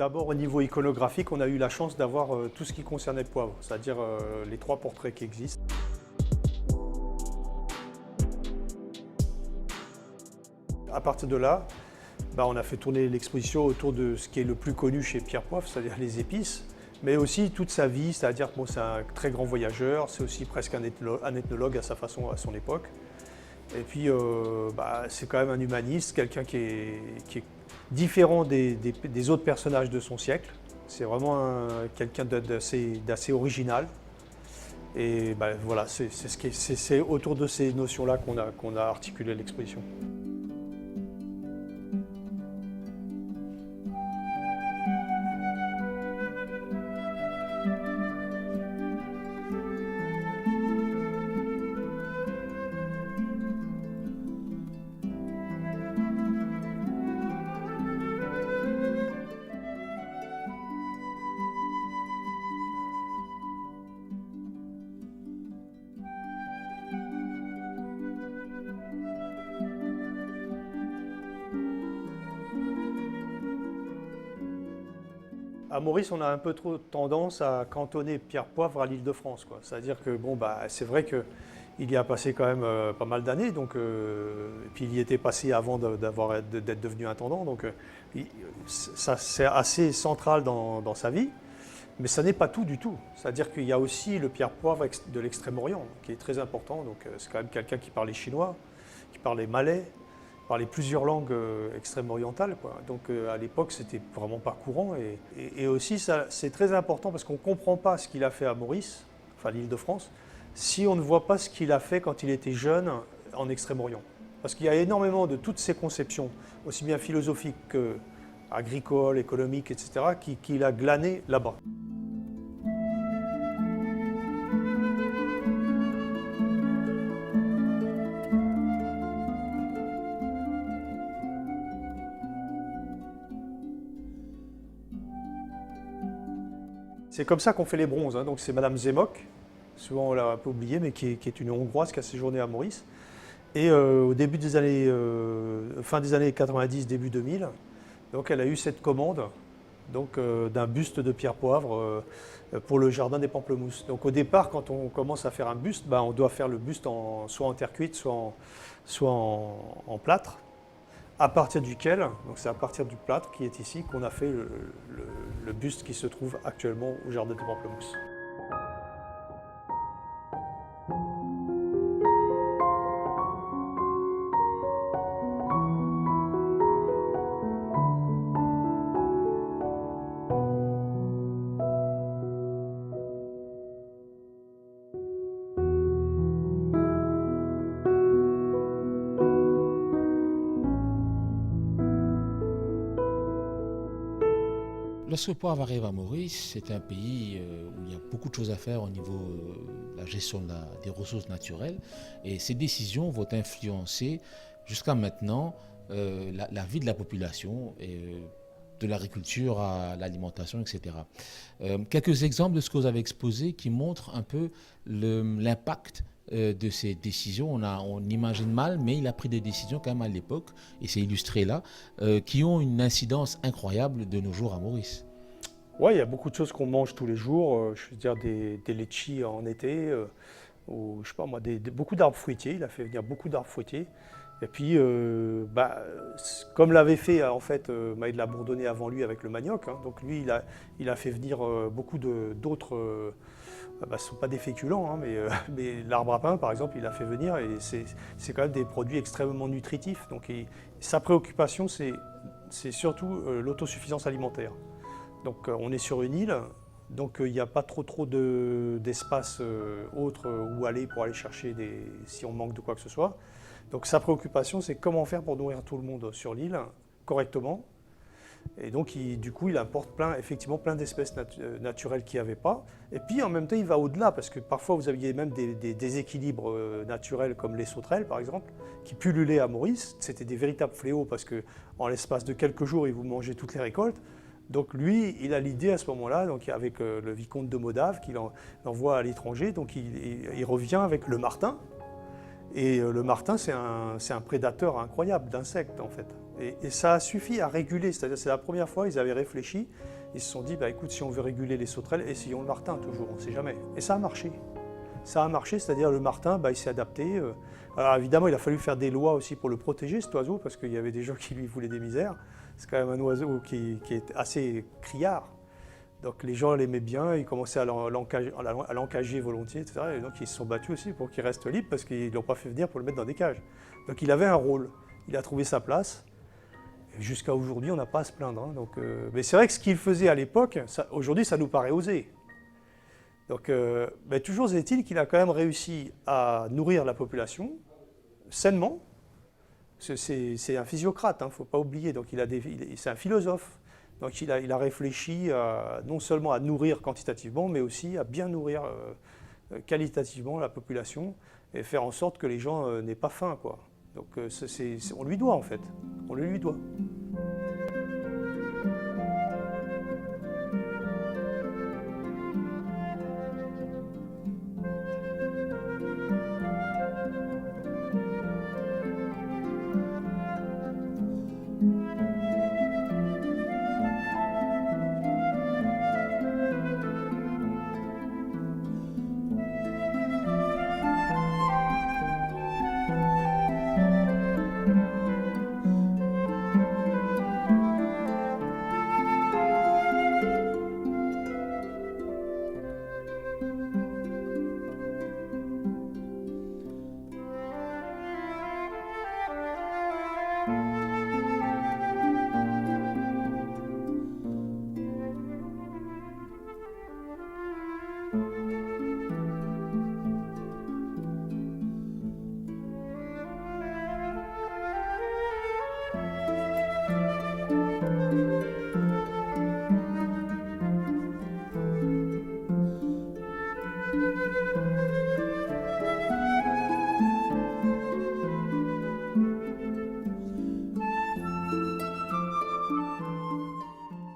D'abord, au niveau iconographique, on a eu la chance d'avoir tout ce qui concernait Poivre, c'est-à-dire les 3 portraits qui existent. À partir de là, on a fait tourner l'exposition autour de ce qui est le plus connu chez Pierre Poivre, c'est-à-dire les épices, mais aussi toute sa vie, c'est-à-dire que c'est un très grand voyageur, c'est aussi presque un ethnologue à sa façon, à son époque. Et puis, c'est quand même un humaniste, quelqu'un qui est différent des autres personnages de son siècle. C'est vraiment quelqu'un d'assez original. Et voilà, c'est autour de ces notions-là qu'on a articulé l'exposition. À Maurice, on a un peu trop tendance à cantonner Pierre Poivre à l'Île-de-France, quoi. C'est-à-dire que c'est vrai qu'il y a passé quand même pas mal d'années, et puis il y était passé avant d'être devenu intendant, donc ça c'est assez central dans sa vie, mais ça n'est pas tout du tout. C'est-à-dire qu'il y a aussi le Pierre Poivre de l'Extrême-Orient, qui est très important, donc c'est quand même quelqu'un qui parlait chinois, qui parlait malais, parlait plusieurs langues extrême-orientales, quoi. Donc à l'époque, c'était vraiment pas courant. Et aussi, c'est très important parce qu'on ne comprend pas ce qu'il a fait à Maurice, enfin l'Île-de-France, si on ne voit pas ce qu'il a fait quand il était jeune en Extrême-Orient. Parce qu'il y a énormément de toutes ces conceptions, aussi bien philosophiques qu'agricoles, économiques, etc., qu'il a glanées là-bas. C'est comme ça qu'on fait les bronzes, hein. Donc c'est Madame Zemmock, souvent on l'a un peu oublié, mais qui est une Hongroise qui a séjourné à Maurice. Et au début des années, fin des années 90, début 2000, donc elle a eu cette commande d'un buste de Pierre Poivre pour le jardin des Pamplemousses. Donc au départ, quand on commence à faire un buste, on doit faire le buste soit en terre cuite, soit en plâtre. À partir duquel, donc c'est à partir du plâtre qui est ici, qu'on a fait le buste qui se trouve actuellement au jardin des Pamplemousses. Lorsque Poivre arrive à Maurice, c'est un pays où il y a beaucoup de choses à faire au niveau de la gestion des ressources naturelles. Et ces décisions vont influencer jusqu'à maintenant la vie de la population, de l'agriculture à l'alimentation, etc. Quelques exemples de ce que vous avez exposé qui montrent un peu l'impact de ces décisions. On imagine mal, mais il a pris des décisions quand même à l'époque, et c'est illustré là, qui ont une incidence incroyable de nos jours à Maurice. Oui, il y a beaucoup de choses qu'on mange tous les jours. Je veux dire des litchis en été, ou je sais pas moi, beaucoup d'arbres fruitiers. Il a fait venir beaucoup d'arbres fruitiers. Et puis, comme l'avait fait en fait Maïd la Bourdonnais avant lui avec le manioc, hein, donc lui il a fait venir beaucoup d'autres. Ce ne sont pas des féculents, hein, mais l'arbre à pain, par exemple, il a fait venir, et c'est quand même des produits extrêmement nutritifs. Donc sa préoccupation, c'est surtout l'autosuffisance alimentaire. Donc on est sur une île, donc il n'y a pas trop d'espace autre où aller pour aller chercher si on manque de quoi que ce soit. Donc sa préoccupation, c'est comment faire pour nourrir tout le monde sur l'île correctement. Et donc, du coup, il importe effectivement plein d'espèces naturelles qu'il n'y avait pas. Et puis, en même temps, il va au-delà, parce que parfois, vous aviez même des déséquilibres naturels, comme les sauterelles, par exemple, qui pullulaient à Maurice. C'était des véritables fléaux, parce qu'en l'espace de quelques jours, ils vous mangeaient toutes les récoltes. Donc, lui, il a l'idée à ce moment-là, donc avec le vicomte de Modave, qu'il envoie à l'étranger. Donc, il revient avec le martin. Et le martin, c'est un prédateur incroyable d'insectes, en fait. Et ça a suffi à réguler, c'est-à-dire c'est la première fois ils avaient réfléchi, ils se sont dit, bah, écoute, si on veut réguler les sauterelles, essayons le martin toujours, on ne sait jamais. Et ça a marché. Ça a marché, c'est-à-dire le martin, bah, il s'est adapté. Alors évidemment, il a fallu faire des lois aussi pour le protéger, cet oiseau, parce qu'il y avait des gens qui lui voulaient des misères. C'est quand même un oiseau qui est assez criard. Donc les gens l'aimaient bien, ils commençaient à l'encager volontiers, etc. Et donc ils se sont battus aussi pour qu'il reste libre, parce qu'ils ne l'ont pas fait venir pour le mettre dans des cages. Donc il avait un rôle, il a trouvé sa place. Jusqu'à aujourd'hui, on n'a pas à se plaindre. Hein. Donc, mais c'est vrai que ce qu'il faisait à l'époque, aujourd'hui, ça nous paraît osé. Donc, mais toujours est-il qu'il a quand même réussi à nourrir la population sainement. C'est un physiocrate, il ne faut pas oublier. Donc, c'est un philosophe. Donc, il a réfléchi non seulement à nourrir quantitativement, mais aussi à bien nourrir qualitativement la population et faire en sorte que les gens n'aient pas faim, quoi. Donc, on lui doit, en fait. On le lui doit.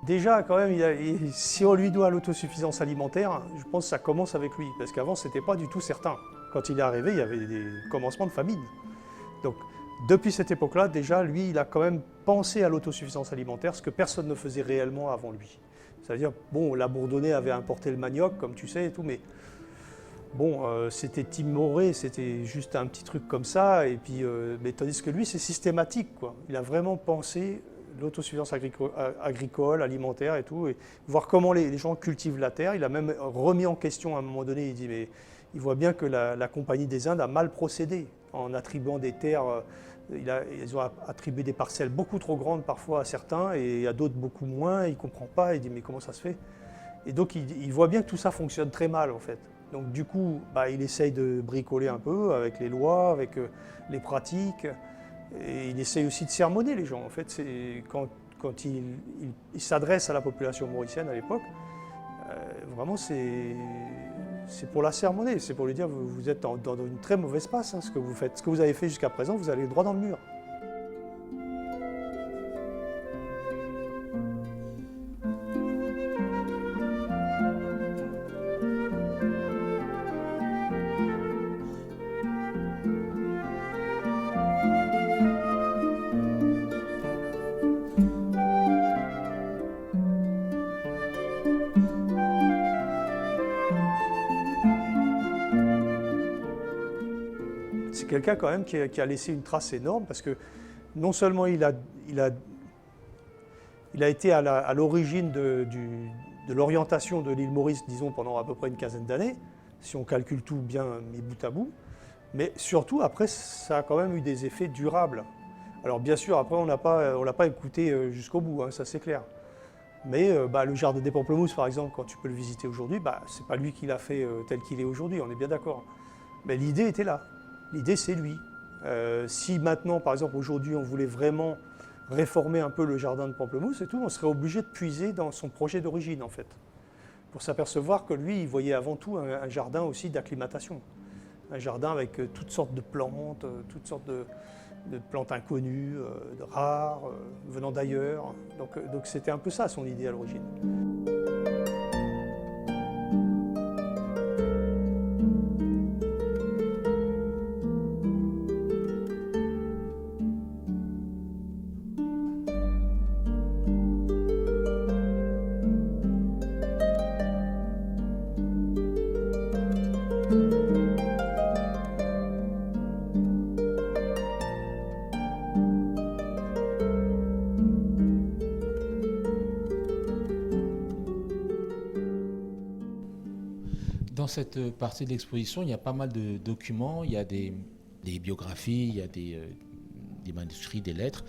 Déjà, quand même, si on lui doit l'autosuffisance alimentaire, je pense que ça commence avec lui. Parce qu'avant, ce n'était pas du tout certain. Quand il est arrivé, il y avait des commencements de famine. Donc, depuis cette époque-là, déjà, lui, il a quand même pensé à l'autosuffisance alimentaire, ce que personne ne faisait réellement avant lui. C'est-à-dire, bon, la Bourdonnais avait importé le manioc, comme tu sais, et tout, mais bon, c'était timoré, c'était juste un petit truc comme ça. Et puis, mais tandis que lui, c'est systématique, quoi. Il a vraiment pensé l'autosuffisance agricole, alimentaire et tout, et voir comment les gens cultivent la terre. Il a même remis en question à un moment donné, il dit, mais il voit bien que la Compagnie des Indes a mal procédé en attribuant des terres, ils ont attribué des parcelles beaucoup trop grandes parfois à certains et à d'autres beaucoup moins, il ne comprend pas, il dit, mais comment ça se fait? Et donc il voit bien que tout ça fonctionne très mal en fait. Donc du coup, bah, il essaye de bricoler un peu avec les lois, avec les pratiques. Et il essaye aussi de sermonner les gens. En fait, quand il s'adresse à la population mauricienne à l'époque, vraiment c'est pour la sermonner, c'est pour lui dire vous êtes dans une très mauvaise passe, hein, ce que vous faites, ce que vous avez fait jusqu'à présent, vous allez droit dans le mur. C'est quelqu'un quand même qui a laissé une trace énorme parce que non seulement il a été à l'origine de l'orientation de l'île Maurice, disons, pendant à peu près une quinzaine d'années, si on calcule tout bien mis bout à bout, mais surtout après ça a quand même eu des effets durables. Alors bien sûr, après on l'a pas écouté jusqu'au bout, hein, ça c'est clair. Mais le jardin des Pamplemousses, par exemple, quand tu peux le visiter aujourd'hui, c'est pas lui qui l'a fait tel qu'il est aujourd'hui, on est bien d'accord. Mais l'idée était là. L'idée, c'est lui. Si maintenant, par exemple, aujourd'hui, on voulait vraiment réformer un peu le jardin de Pamplemousse et tout, on serait obligé de puiser dans son projet d'origine, en fait, pour s'apercevoir que lui, il voyait avant tout un jardin aussi d'acclimatation. Un jardin avec toutes sortes de plantes, toutes sortes de plantes inconnues, de rares, venant d'ailleurs. Donc c'était un peu ça son idée à l'origine. Dans cette partie de l'exposition, il y a pas mal de documents, il y a des biographies, il y a des manuscrits, des lettres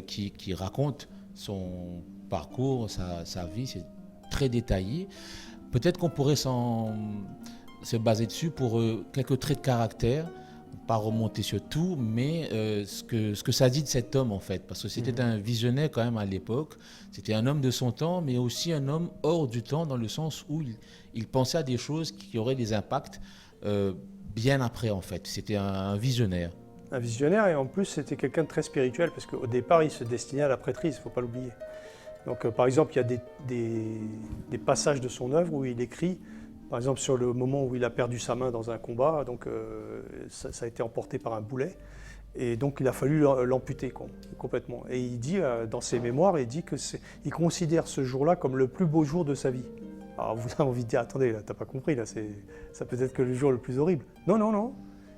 qui racontent son parcours, sa vie, c'est très détaillé. Peut-être qu'on pourrait se baser dessus pour quelques traits de caractère, pas remonter sur tout, mais ce que ça dit de cet homme en fait, parce que c'était un visionnaire quand même à l'époque, c'était un homme de son temps, mais aussi un homme hors du temps dans le sens où il pensait à des choses qui auraient des impacts bien après en fait, c'était un visionnaire. Un visionnaire, et en plus c'était quelqu'un de très spirituel, parce qu'au départ il se destinait à la prêtrise, il ne faut pas l'oublier. Donc par exemple il y a des passages de son œuvre où il écrit, par exemple sur le moment où il a perdu sa main dans un combat, donc ça a été emporté par un boulet, et donc il a fallu l'amputer complètement. Et il dit dans ses mémoires, il dit il considère ce jour-là comme le plus beau jour de sa vie. Alors vous avez envie de dire, attendez, là, t'as pas compris, là, ça peut être que le jour le plus horrible. Non, non, non.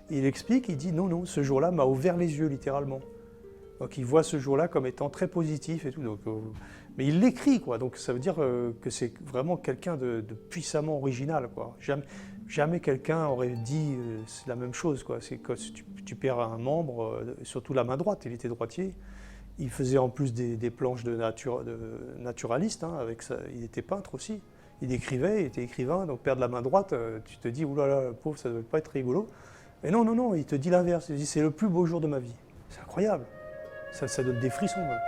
Il explique, il dit non, non, ce jour-là m'a ouvert les yeux littéralement. Donc il voit ce jour-là comme étant très positif et tout. Donc, mais il l'écrit, quoi. Donc ça veut dire que c'est vraiment quelqu'un de puissamment original, quoi. Jamais quelqu'un aurait dit c'est la même chose, quoi. C'est que tu perds un membre, surtout la main droite. Il était droitier. Il faisait en plus des planches de naturaliste. Hein, il était peintre aussi. Il écrivait, il était écrivain. Donc perdre la main droite, tu te dis oulala, pauvre, ça ne doit pas être rigolo. Mais non, non, non. Il te dit l'inverse. Il dit c'est le plus beau jour de ma vie. C'est incroyable. Ça donne des frissons. Même.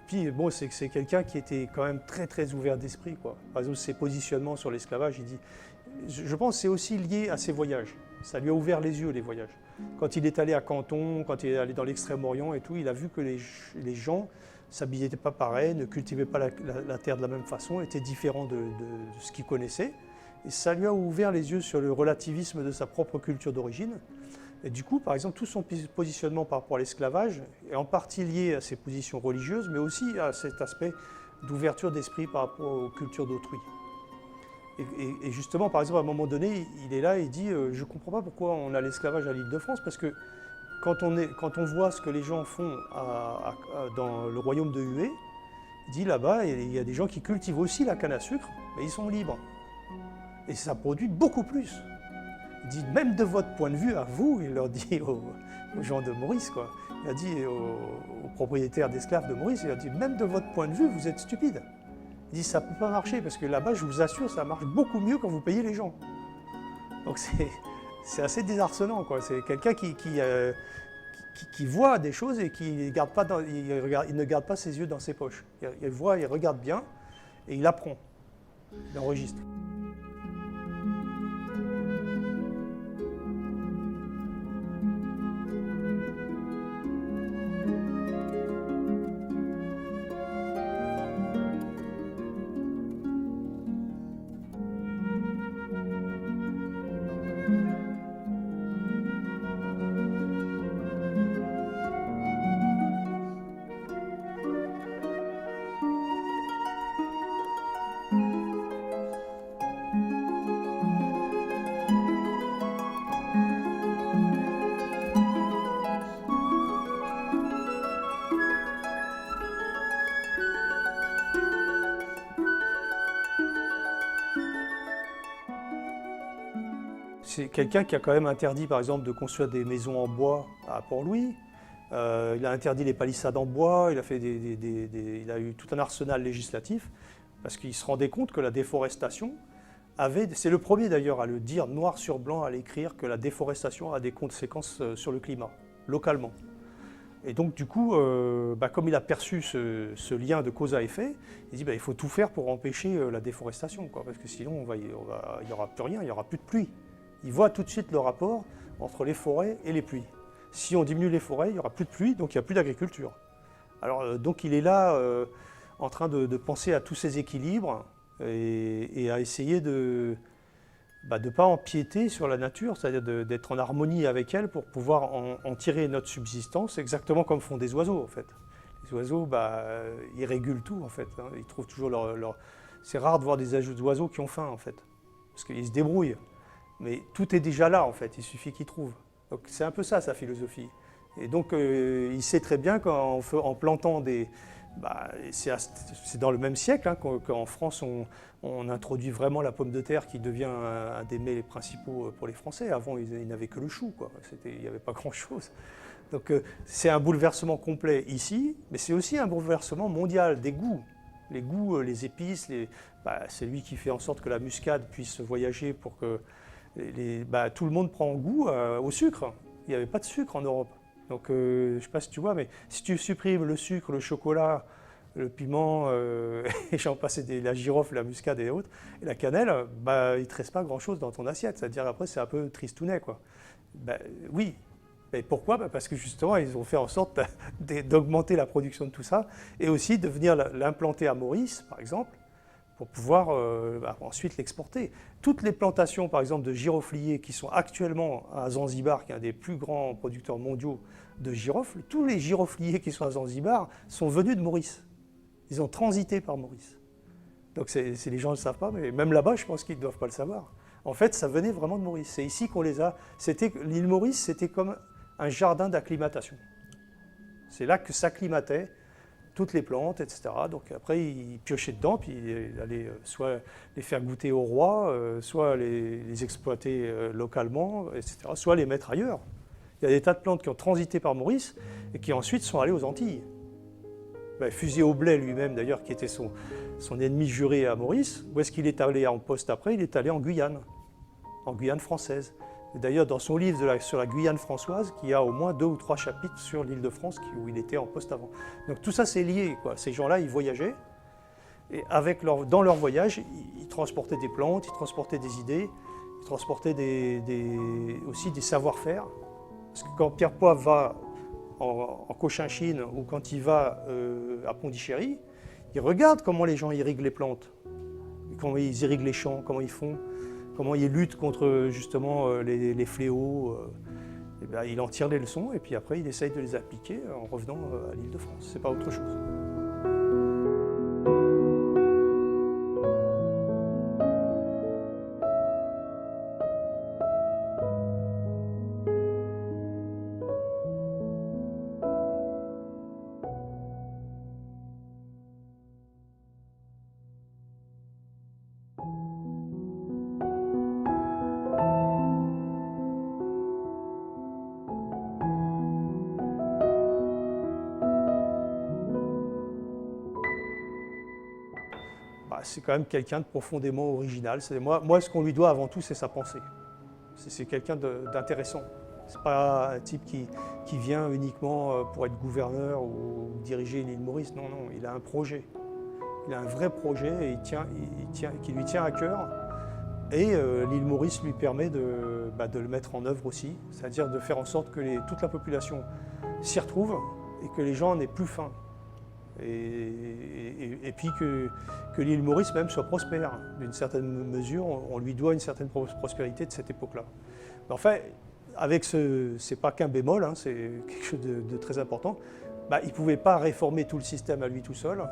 Puis bon, c'est quelqu'un qui était quand même très très ouvert d'esprit, quoi. Par exemple, ses positionnements sur l'esclavage, il dit, je pense que c'est aussi lié à ses voyages. Ça lui a ouvert les yeux, les voyages. Quand il est allé à Canton, quand il est allé dans l'Extrême-Orient et tout, il a vu que les gens ne s'habillaient pas pareil, ne cultivaient pas la terre de la même façon, étaient différents de ce qu'il connaissait. Et ça lui a ouvert les yeux sur le relativisme de sa propre culture d'origine. Et du coup, par exemple, tout son positionnement par rapport à l'esclavage est en partie lié à ses positions religieuses, mais aussi à cet aspect d'ouverture d'esprit par rapport aux cultures d'autrui. Et justement, par exemple, à un moment donné, il est là et il dit je ne comprends pas pourquoi on a l'esclavage à l'Île-de-France, parce que quand on voit ce que les gens font dans le royaume de Hué, il dit là-bas, il y a des gens qui cultivent aussi la canne à sucre, mais ils sont libres. Et ça produit beaucoup plus. Il dit, même de votre point de vue, à vous, il leur dit aux gens de Maurice, quoi. Il a dit aux propriétaires d'esclaves de Maurice, il a dit, même de votre point de vue, vous êtes stupide. Il dit, ça ne peut pas marcher, parce que là-bas, je vous assure, ça marche beaucoup mieux quand vous payez les gens. Donc c'est assez désarçonnant, quoi. C'est quelqu'un qui voit des choses et qui il ne garde pas ses yeux dans ses poches. Il voit, il regarde bien, et il apprend, il enregistre. C'est quelqu'un qui a quand même interdit, par exemple, de construire des maisons en bois à Port-Louis. Il a interdit les palissades en bois, il a eu tout un arsenal législatif, parce qu'il se rendait compte que la déforestation c'est le premier d'ailleurs à le dire noir sur blanc, à l'écrire, que la déforestation a des conséquences sur le climat, localement. Et donc du coup, comme il a perçu ce lien de cause à effet, il dit il faut tout faire pour empêcher la déforestation, quoi, parce que sinon il n'y aura plus rien, il n'y aura plus de pluie. Il voit tout de suite le rapport entre les forêts et les pluies. Si on diminue les forêts, il n'y aura plus de pluie, donc il n'y a plus d'agriculture. Alors donc il est là en train de penser à tous ces équilibres et à essayer de ne pas empiéter sur la nature, c'est-à-dire d'être en harmonie avec elle pour pouvoir en tirer notre subsistance, exactement comme font des oiseaux en fait. Les oiseaux, ils régulent tout en fait, hein. Ils trouvent toujours leur... C'est rare de voir des oiseaux qui ont faim en fait, parce qu'ils se débrouillent. Mais tout est déjà là en fait, il suffit qu'ils trouvent. Donc c'est un peu ça sa philosophie. Et donc il sait très bien qu'en plantant des... c'est dans le même siècle hein, qu'en France on introduit vraiment la pomme de terre qui devient un des mets principaux pour les Français. Avant ils n'avaient que le chou, quoi. Il n'y avait pas grand chose. Donc c'est un bouleversement complet ici, mais c'est aussi un bouleversement mondial des goûts. Les goûts, les épices, c'est lui qui fait en sorte que la muscade puisse voyager pour que tout le monde prend goût au sucre. Il n'y avait pas de sucre en Europe. Donc, je ne sais pas si tu vois, mais si tu supprimes le sucre, le chocolat, le piment, et j'en passe, la girofle, la muscade et autres, et la cannelle, il ne te reste pas grand-chose dans ton assiette. C'est-à-dire, après, c'est un peu tristounet, quoi. Oui. Mais pourquoi ? Parce que justement, ils ont fait en sorte d'augmenter la production de tout ça, et aussi de venir l'implanter à Maurice, par exemple, pour pouvoir ensuite l'exporter. Toutes les plantations, par exemple, de girofliers qui sont actuellement à Zanzibar, qui est un des plus grands producteurs mondiaux de girofles, tous les girofliers qui sont à Zanzibar sont venus de Maurice. Ils ont transité par Maurice. Donc les gens ne le savent pas, mais même là-bas, je pense qu'ils ne doivent pas le savoir. En fait, ça venait vraiment de Maurice. C'est ici qu'on les a... L'île Maurice, c'était comme un jardin d'acclimatation. C'est là que s'acclimataient toutes les plantes, etc. Donc après, il piochait dedans, puis il allait soit les faire goûter au roi, soit les exploiter localement, etc., soit les mettre ailleurs. Il y a des tas de plantes qui ont transité par Maurice et qui ensuite sont allées aux Antilles. Fusé Aublet lui-même, d'ailleurs, qui était son ennemi juré à Maurice, où est-ce qu'il est allé en poste après ? Il est allé en Guyane française. D'ailleurs, dans son livre sur la Guyane françoise, qui a au moins 2 ou 3 chapitres sur l'île de France où il était en poste avant. Donc tout ça, c'est lié, quoi. Ces gens-là, ils voyageaient, et dans leur voyage, ils transportaient des plantes, ils transportaient des idées, ils transportaient aussi des savoir-faire. Parce que quand Pierre Poivre va en Cochinchine ou quand il va à Pondichéry, il regarde comment les gens irriguent les plantes, comment ils irriguent les champs, comment ils font. Comment il lutte contre justement les fléaux. Il en tire les leçons et puis après il essaye de les appliquer en revenant à l'île de France. C'est pas autre chose. C'est quand même quelqu'un de profondément original. Moi, ce qu'on lui doit avant tout, c'est sa pensée. C'est quelqu'un d'intéressant. Ce n'est pas un type qui vient uniquement pour être gouverneur ou diriger l'île Maurice. Non, il a un projet. Il a un vrai projet et qui lui tient à cœur. Et l'île Maurice lui permet de le mettre en œuvre aussi, c'est-à-dire de faire en sorte que toute la population s'y retrouve et que les gens n'aient plus faim. Et puis que l'île Maurice même soit prospère. D'une certaine mesure, on lui doit une certaine prospérité de cette époque-là. Enfin, c'est pas qu'un bémol, hein, c'est quelque chose de très important. Il ne pouvait pas réformer tout le système à lui tout seul.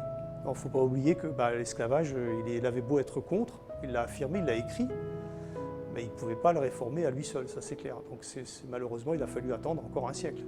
Il ne faut pas oublier que l'esclavage, il avait beau être contre, il l'a affirmé, il l'a écrit, mais il ne pouvait pas le réformer à lui seul, ça c'est clair. Donc malheureusement, il a fallu attendre encore un siècle.